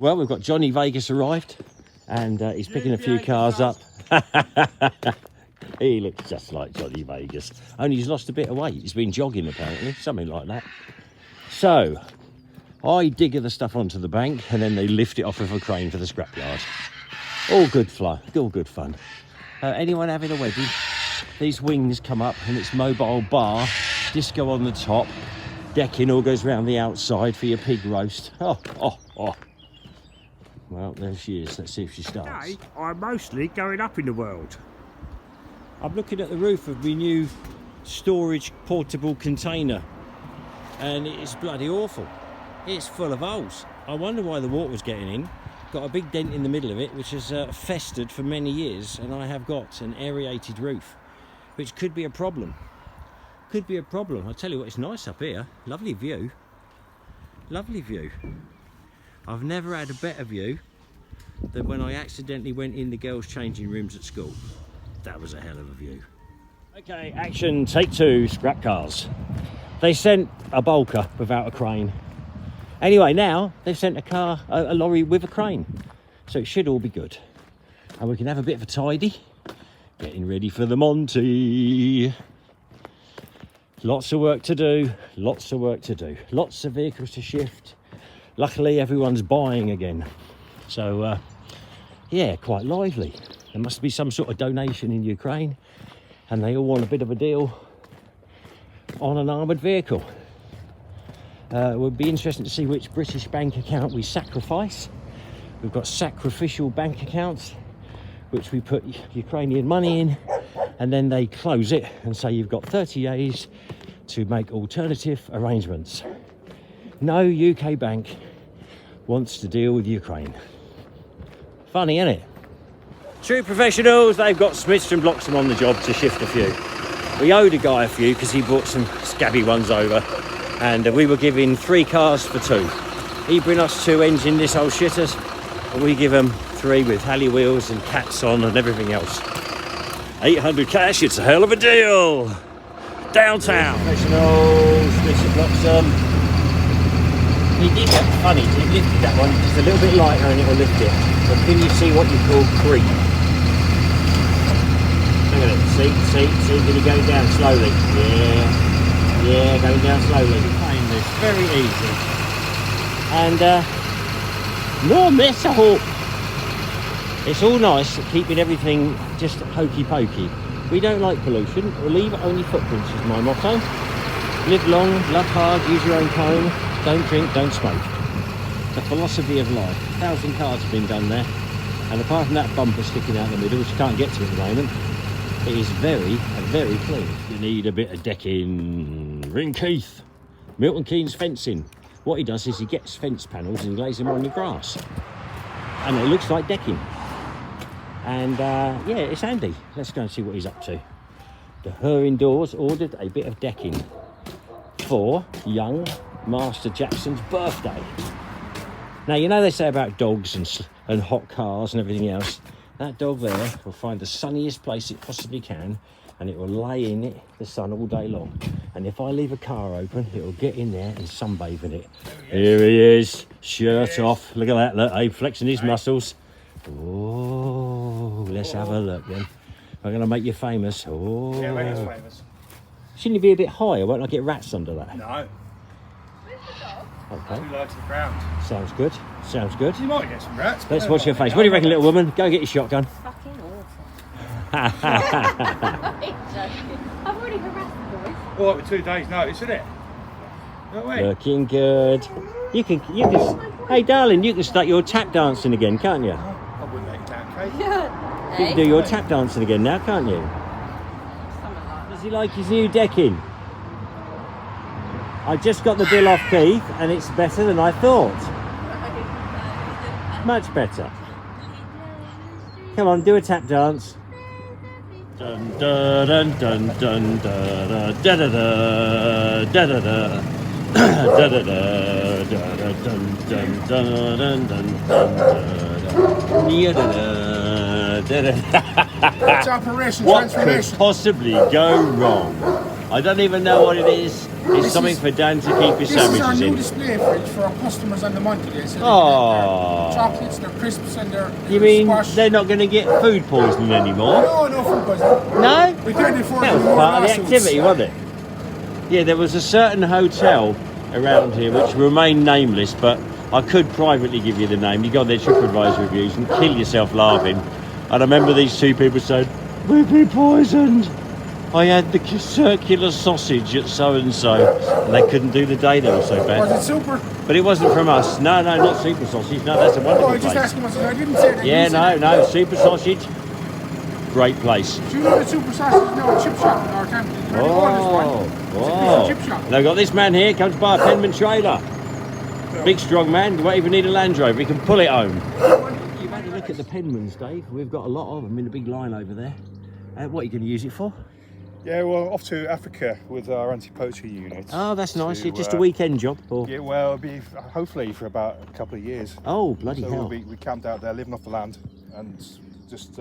Well, we've got Jonny Vegas arrived, and he's picking a few cars up. He looks just like Jonny Vegas, only he's lost a bit of weight. He's been jogging apparently, something like that. So, I digger the stuff onto the bank, and then they lift it off with a crane for the scrapyard. All good fun, all good fun. Anyone having a wedding? These wings come up, and it's mobile bar, disco on the top, decking all goes round the outside for your pig roast. Oh. Well, there she is. Let's see if she starts. Today, I'm mostly going up in the world. I'm looking at the roof of my new storage portable container, and it's bloody awful. It's full of holes. I wonder why the water was getting in. Got a big dent in the middle of it, which has festered for many years, and I have got an aerated roof, which could be a problem. Could be a problem. I'll tell you what, it's nice up here. Lovely view. Lovely view. I've never had a better view than when I accidentally went in the girls' changing rooms at school. That was a hell of a view. Okay, action, take two, scrap cars. They sent a bulker without a crane. Anyway, now they've sent a lorry with a crane. So it should all be good. And we can have a bit of a tidy. Getting ready for the Monty. Lots of work to do, lots of work to do. Lots of vehicles to shift. Luckily, everyone's buying again. So, yeah, quite lively. There must be some sort of donation in Ukraine, and they all want a bit of a deal on an armoured vehicle. It would be interesting to see which British bank account we sacrifice. We've got sacrificial bank accounts, which we put Ukrainian money in, and then they close it and say you've got 30 days to make alternative arrangements. No UK bank wants to deal with Ukraine. Funny, isn't it? True professionals, they've got Smiths and Bloxham on the job to shift a few. We owed a guy a few because he brought some scabby ones over, and we were giving 3 cars for 2. He bring us 2 engineless old shitters, and we give them 3 with hally wheels and cats on and everything else. 800 cash, it's a hell of a deal. Downtown. Professionals, Smiths and Bloxham. He did that funny, he lifted that one just a little bit lighter and it'll lift it. But can you see what you call creep? Look at it, see, can you go down slowly? Yeah, going down slowly. You're playing this very easy. And no mess at all. It's all nice at keeping everything just hokey pokey. We don't like pollution, or leave only footprints is my motto. Live long, love hard, use your own comb. Don't drink, don't smoke. The philosophy of life. 1,000 cars have been done there. And apart from that bumper sticking out in the middle, which you can't get to at the moment, it is very, very clean. You need a bit of decking. Ring Keith. Milton Keynes fencing. What he does is he gets fence panels and he lays them on the grass. And it looks like decking. And yeah, it's handy. Let's go and see what he's up to. The Her Indoors ordered a bit of decking for young Master Jackson's birthday. Now, you know they say about dogs and hot cars and everything else. That dog there will find the sunniest place it possibly can, and it will lay in the sun all day long. And if I leave a car open, it will get in there and sunbathe in it. Here he is, shirt off. Look at that, look, hey, flexing his muscles. Oh, let's have a look then. I'm going to make you famous. Oh. Yeah, make us famous. Shouldn't you be a bit higher? Won't I get rats under that? No. Okay. Too low to the ground. Sounds good. Sounds good. You might get some rats. Let's watch your face. What do you reckon, little woman? Go get your shotgun. Fucking awful. I've already harassed the boys. Well, with 2 days' notice, isn't it? You know what I mean? Looking good. You can. Hey, darling, you can start your tap dancing again, can't you? I wouldn't let you down, Kate. You can do your tap dancing again now, can't you? Does he like his new decking? I just got the bill off Keith, and it's better than I thought. Much better. Come on, do a tap dance. Dun dun dun dun dun da da da da da da da da da da dun dun dun dun dun dun. What's operation What could transformation? possibly go wrong? I don't even know what it is. It's This something is- for Dan to keep his This is our sandwiches new in. display fridge for our customers on the monthly. They said Oh. their chocolates, their crisps, and their You mean squash. they're not going to get food poisoning anymore? No food poisoning. No? We can't afford That was more part of the lawsuits. activity, wasn't it? Yeah, there was a certain hotel around here which remained nameless, but I could privately give you the name. You go on their TripAdvisor reviews and kill yourself laughing. And I remember these two people saying, "We've been poisoned. I had the circular sausage at so-and-so." And they couldn't do the day, they were so Was bad. it super? But it wasn't from us. No, not super sausage. No, that's a Oh, wonderful I just place. asked myself. I didn't say that. Yeah, You said no, super sausage. Great place. Do you know the super sausage? No, a chip shop in Northampton. You know the oldest one? It's a fish and chip shop. And I've got this man here, comes by a Penman trailer. Big strong man, you won't even need a Land Rover, he can pull it home. You've had a look at the Penmans, Dave. We've got a lot of them in a big line over there. What are you going to use it for? Yeah, well, off to Africa with our anti-poacher unit. Oh, that's nice. To, It's just a weekend job. Or... Yeah, well, it'll be hopefully for about a couple of years. Oh, bloody So hell. we camped out there, living off the land, and just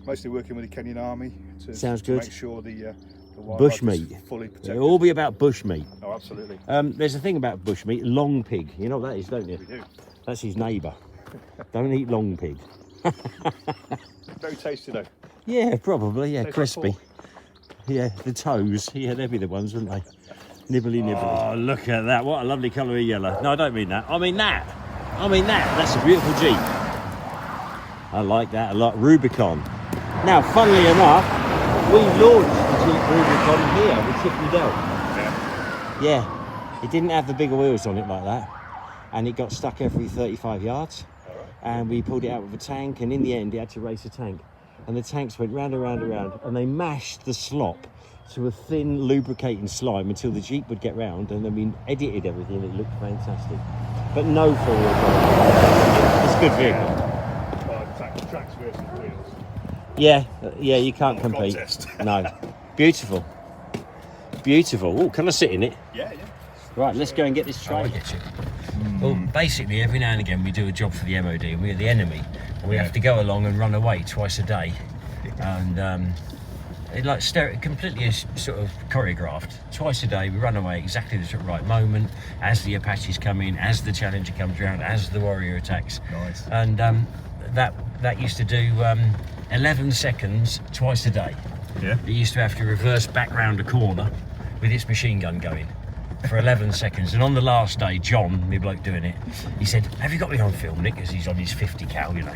mostly working with the Kenyan army to, Sounds to good. make sure the wildlife Bushmeat. is fully protected. It'll all be about bushmeat. Oh, absolutely. There's a thing about bushmeat, long pig. You know what that is, don't you? We do. That's his neighbour. Don't eat long pig. Very tasty though. Yeah, probably. Yeah, Tastes like crispy. pork. Yeah, the toes. Yeah, they'd be the ones, wouldn't they? Nibbly, nibbly. Oh, look at that. What a lovely colour of yellow. No, I don't mean that. I mean that. That's a beautiful Jeep. I like that a lot. Rubicon. Now, funnily enough, we launched the Jeep Rubicon here with Tiffany Dell. Yeah. It didn't have the bigger wheels on it like that. And it got stuck every 35 yards. And we pulled it out with a tank, and in the end, it had to race a tank. And the tanks went round and round and round, and they mashed the slop to a thin lubricating slime until the Jeep would get round, and then we edited everything. It looked fantastic, but no four-wheel drive. It's a good vehicle. Tracks versus wheels. Yeah, you can't compete. Contest. No, beautiful. Oh, can I sit in it? Yeah. Right, let's go and get this trailer. Well, basically, every now and again we do a job for the MOD, and we're the enemy, and we have to go along and run away twice a day, and it like completely sort of choreographed. Twice a day, we run away exactly the right moment, as the Apaches come in, as the Challenger comes around, as the Warrior attacks. Nice. And that used to do 11 seconds twice a day. Yeah. It used to have to reverse back round a corner with its machine gun going for 11 seconds. And on the last day, John, my bloke doing it, he said, "Have you got me on film, Nick?" Because he's on his 50 cal, you know.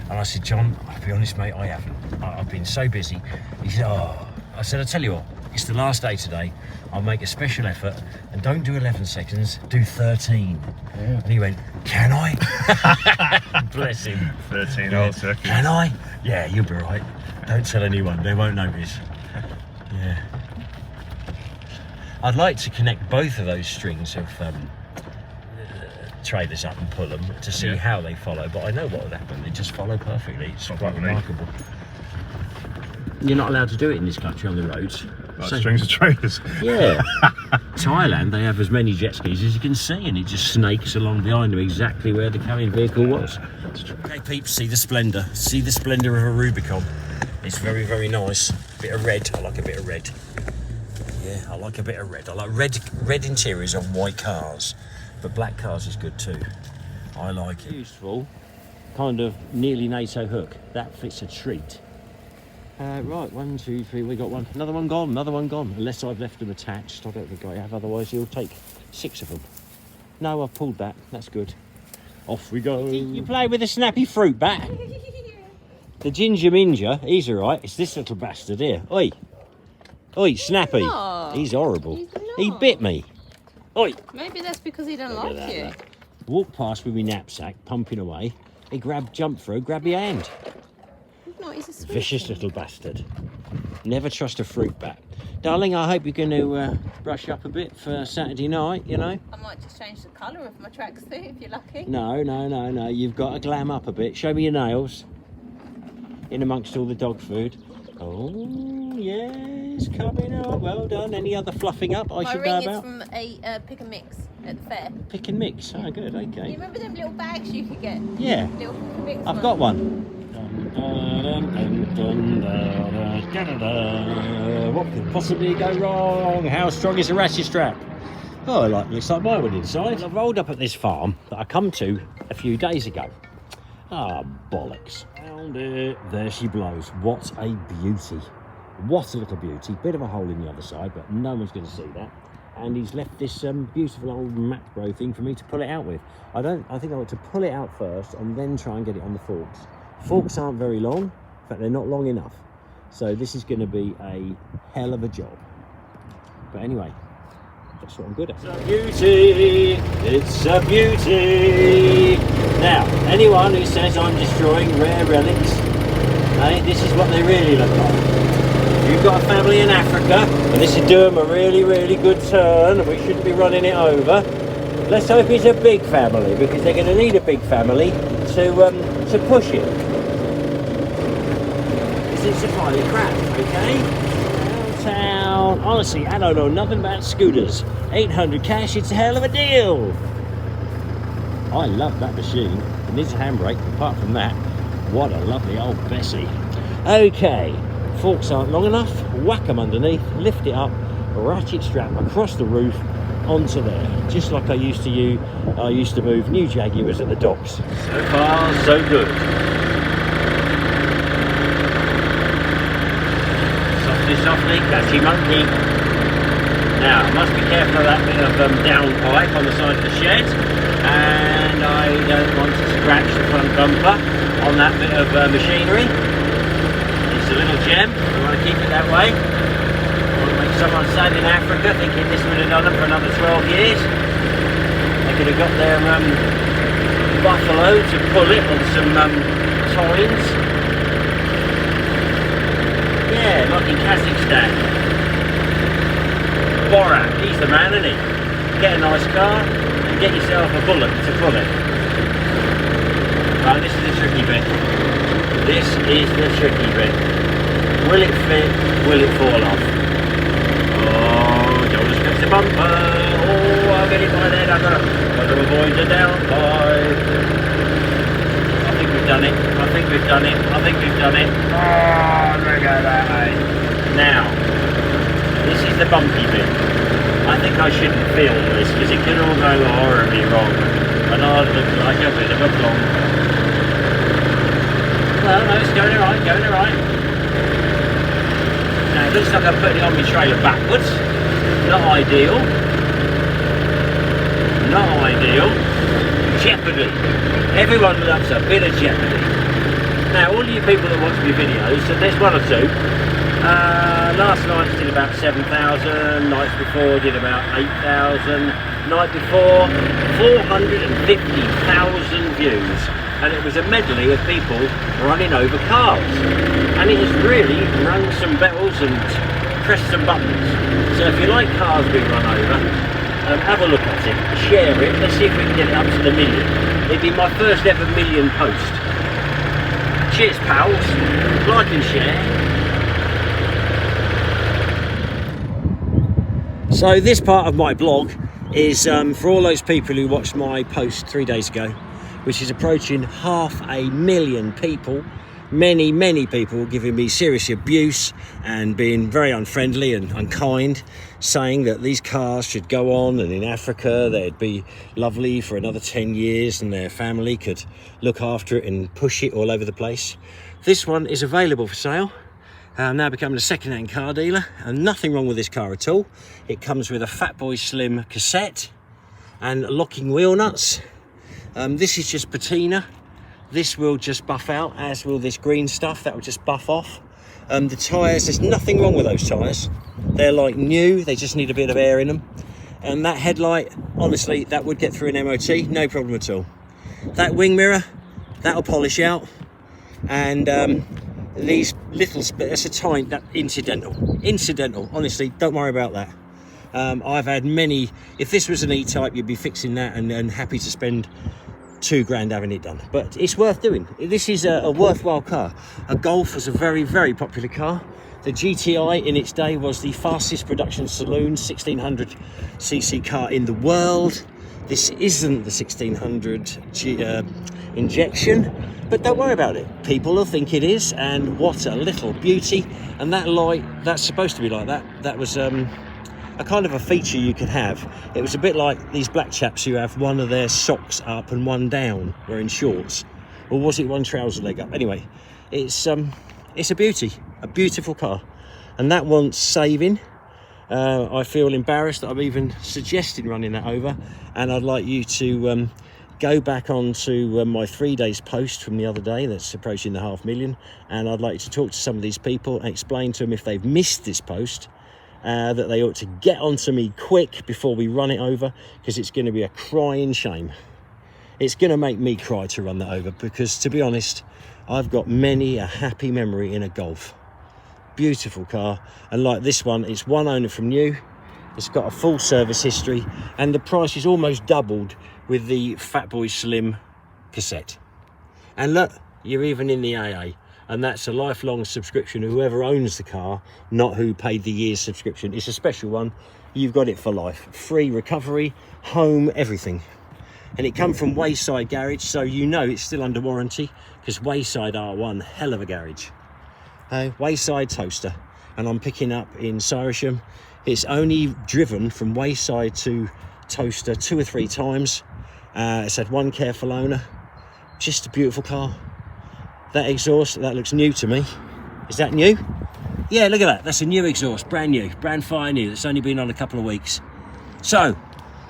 And I said, "John, I'll be honest, mate, I haven't. I've been so busy." He said, "Oh." I said, "I'll tell you what, it's the last day today. I'll make a special effort and don't do 11 seconds, do 13. Yeah. And he went, "Can I?" Bless him. 13 whole seconds. "Can I?" "Yeah, you'll be right. Don't tell anyone, they won't notice." Yeah. I'd like to connect both of those strings of trailers up and pull them to see how they follow, but I know what would happen. They just follow perfectly. It's quite remarkable. You're not allowed to do it in this country on the roads. Like strings of trailers. Yeah. Thailand, they have as many jet skis as you can see, and it just snakes along behind them exactly where the carrying vehicle was. Okay, peeps, see the splendour. See the splendour of a Rubicon. It's very, very nice. Bit of red. I like a bit of red. Yeah, I like a bit of red. I like red interiors on white cars, but black cars is good too. I like it. Useful, kind of nearly NATO hook. That fits a treat. Right, 1, 2, 3, we got one. Another one gone, Unless I've left them attached. I don't think I have, otherwise he'll take 6 of them. No, I've pulled that. That's good. Off we go. You play with a snappy fruit bat. The ginger minger, he's alright. It's this little bastard here. Oi. Oi, Snappy. not. He's horrible. He's He not. bit me. Oi. Maybe that's because he don't like you. Walked past with my knapsack, pumping away. He jumped through, grabbed my hand. No, he's a sweet Vicious thing. little bastard. Never trust a fruit bat. Darling, I hope you're going to brush up a bit for Saturday night, you know? I might just change the colour of my tracksuit if you're lucky. No. You've got to glam up a bit. Show me your nails. In amongst all the dog food. Oh, yes, coming up. Well done. Any other fluffing up I My should ring know is about? from a pick and mix at the fair. Pick and mix. Oh, good, You okay. remember them little bags you could get? Yeah, Little pick and mix I've ones? got one. What could possibly go wrong? How strong is the ratchet strap? Oh, looks like my one inside. I've rolled up at this farm that I come to a few days ago. Ah, bollocks. Found it. There she blows. What a beauty. What a little beauty. Bit of a hole in the other side, but no one's going to see that. And he's left this beautiful old macro thing for me to pull it out with. I think I want to pull it out first and then try and get it on the forks. Forks aren't very long. In fact, they're not long enough. So this is going to be a hell of a job. But anyway, that's what I'm good at. It's a beauty. It's a beauty. Now, anyone who says I'm destroying rare relics, hey, this is what they really look like. You've got a family in Africa, and this is doing a really, really good turn, and we shouldn't be running it over. Let's hope it's a big family, because they're going to need a big family to push it. It's a tiny crap, okay? Downtown. Honestly, I don't know nothing about scooters. 800 cash, it's a hell of a deal. I love that machine. It needs a handbrake. Apart from that, what a lovely old Bessie. Okay. Forks aren't long enough, whack them underneath, lift it up, ratchet strap across the roof onto there, just like I used to move new Jaguars at the docks. So far, so good. Softly, softly, catchy monkey. Now, I must be careful of that bit of downpipe on the side of the shed, and I don't want to scratch the front bumper on that bit of machinery. It's a little gem, we want to keep it that way. I want to make someone sad in Africa thinking this would have done them for another 12 years. They could have got their buffalo to pull it on some tines. Yeah, like in Kazakhstan. Borat, he's the man, isn't he? Get a nice car and get yourself a bullock to pull it. Right, this is the tricky bit. This is the tricky bit. Will it fit? Will it fall off? Oh, don't want to scratch the bumper. Oh, I'll get it by then. I've got to avoid the downpipe. I think we've done it. I think we've done it. I think we've done it. Oh, look at that. Now, this is the bumpy bit. I think I shouldn't film this because it could all go horribly wrong. And I'd look like a bit of a plonk. No, it's going alright, going alright. Now it looks like I'm putting it on my trailer backwards. Not ideal. Not ideal. Jeopardy. Everyone loves a bit of jeopardy. Now all you people that watch my videos, and there's one or two, last night did about 7,000, nights before did about 8,000, night before 450,000 views. And it was a medley of people running over cars, and it has really rung some bells and pressed some buttons. So if you like cars being run over, have a look at it, share it, let's see if we can get it up to the million. It'd be my first ever million post. Cheers pals, like and share. So this part of my blog is for all those people who watched my post 3 days ago, which is approaching 500,000 people. Many people giving me serious abuse and being very unfriendly and unkind, saying that these cars should go on and in Africa they'd be lovely for another 10 years and their family could look after it and push it all over the place. This one is available for sale. I'm now becoming a second-hand car dealer, and nothing wrong with this car at all. It comes with a Fatboy Slim cassette and locking wheel nuts. This is just patina. This will just buff out, as will this green stuff. That will just buff off. The tyres, there's nothing wrong with those tyres. They're like new, they just need a bit of air in them. And that headlight, honestly, that would get through an MOT, no problem at all. That wing mirror, that'll polish out. And these little, that's a tiny, that incidental, honestly, don't worry about that. I've had many, if this was an E-Type, you'd be fixing that and happy to spend £2,000 having it done, but it's worth doing. This is a worthwhile car. A Golf was a very popular car. The GTI in its day was the fastest production saloon 1600cc car in the world. This isn't the 1600 injection, but don't worry about it. People will think it is, and what a little beauty. And that light, that's supposed to be like that. That was a kind of a feature you could have. It was a bit like these black chaps who have one of their socks up and one down, wearing shorts. Or was it one trouser leg up? Anyway, it's a beauty, a beautiful car. And that wants saving. I feel embarrassed that I'm even suggesting running that over, and I'd like you to go back onto my 3 days post from the other day that's approaching the 500,000, and I'd like you to talk to some of these people and explain to them, if they've missed this post, that they ought to get onto me quick before we run it over, because it's going to be a crying shame. It's going to make me cry to run that over, because to be honest, I've got many a happy memory in a Golf. Beautiful car, and like this one, it's one owner from new. It's got a full service history, and the price is almost doubled with the Fatboy Slim cassette. And look, you're even in the AA, and that's a lifelong subscription. Whoever owns the car, not who paid the year's subscription. It's a special one. You've got it for life. Free recovery, home, everything. And it come from Wayside Garage, so you know it's still under warranty, because Wayside are one hell of a garage. Wayside Toaster, and I'm picking up in Syresham. It's only driven from Wayside to Toaster 2 or 3 times. It's had one careful owner. Just a beautiful car. That exhaust, that looks new to me. Is that new? Yeah, look at that. That's a new exhaust, brand new, brand fire new. That's only been on a couple of weeks. So,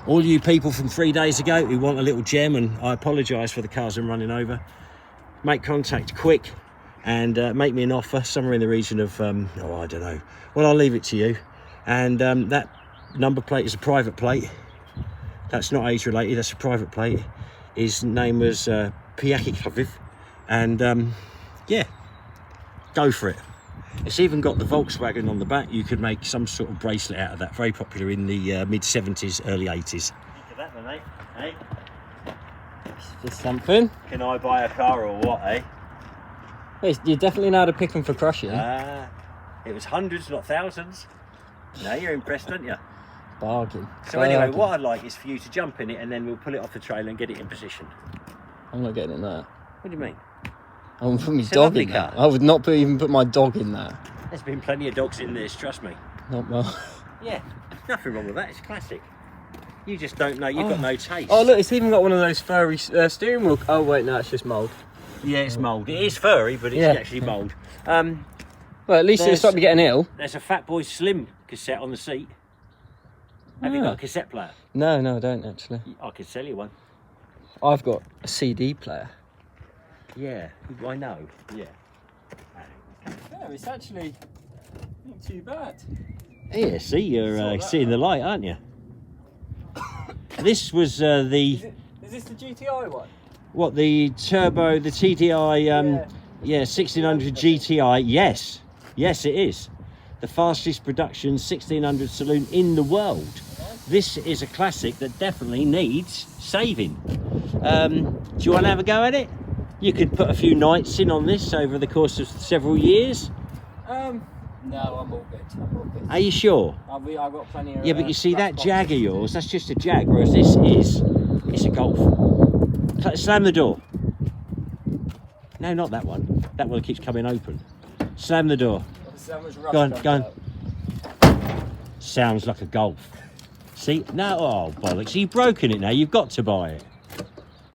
all you people from 3 days ago who want a little gem, and I apologise for the cars I'm running over, make contact quick. And make me an offer somewhere in the region of, I don't know. Well, I'll leave it to you. And that number plate is a private plate. That's not age related, that's a private plate. His name was Piakikovich. And yeah, go for it. It's even got the Volkswagen on the back. You could make some sort of bracelet out of that. Very popular in the mid-70s, early 80s. Look at that then, eh? Hey? It's just something. Can I buy a car or what, eh? You definitely know how to pick them for crushing. It was hundreds, not thousands. No, you're impressed, aren't you? Bargain. So anyway, what I'd like is for you to jump in it, and then we'll pull it off the trailer and get it in position. I'm not getting in there. What do you mean? I wouldn't put my It's a dog lovely in car. there. I would not even put my dog in there. There's been plenty of dogs in this, trust me. Not my... Yeah, there's nothing wrong with that. It's classic. You just don't know. You've got no taste. Oh look, it's even got one of those furry steering wheel. Oh wait, no, it's just mould. Yeah, it's mould. It is furry, but it's actually mould. Well, at least it'll stop me getting ill. There's a Fatboy Slim cassette on the seat. Have you got a cassette player? No, I don't actually. I could sell you one. I've got a CD player. Yeah, I know. Yeah. Yeah, it's actually not too bad. Yeah, see, you're seeing the light, aren't you? This was the... Is this the GTI one? What, the turbo, the TDI, yeah, 1600 GTI, yes. Yes, it is. The fastest production 1600 saloon in the world. This is a classic that definitely needs saving. Do you want to have a go at it? You could put a few nights in on this over the course of several years. No, I'm all good. Are you sure? I've got plenty of... Yeah, but you see that Jag of yours, that's just a Jag, whereas this is, it's a Golf. Slam the door. No, not that one. That one keeps coming open. Slam the door. Go on. Sounds like a Golf. See? No, oh bollocks, you've broken it now, you've got to buy it.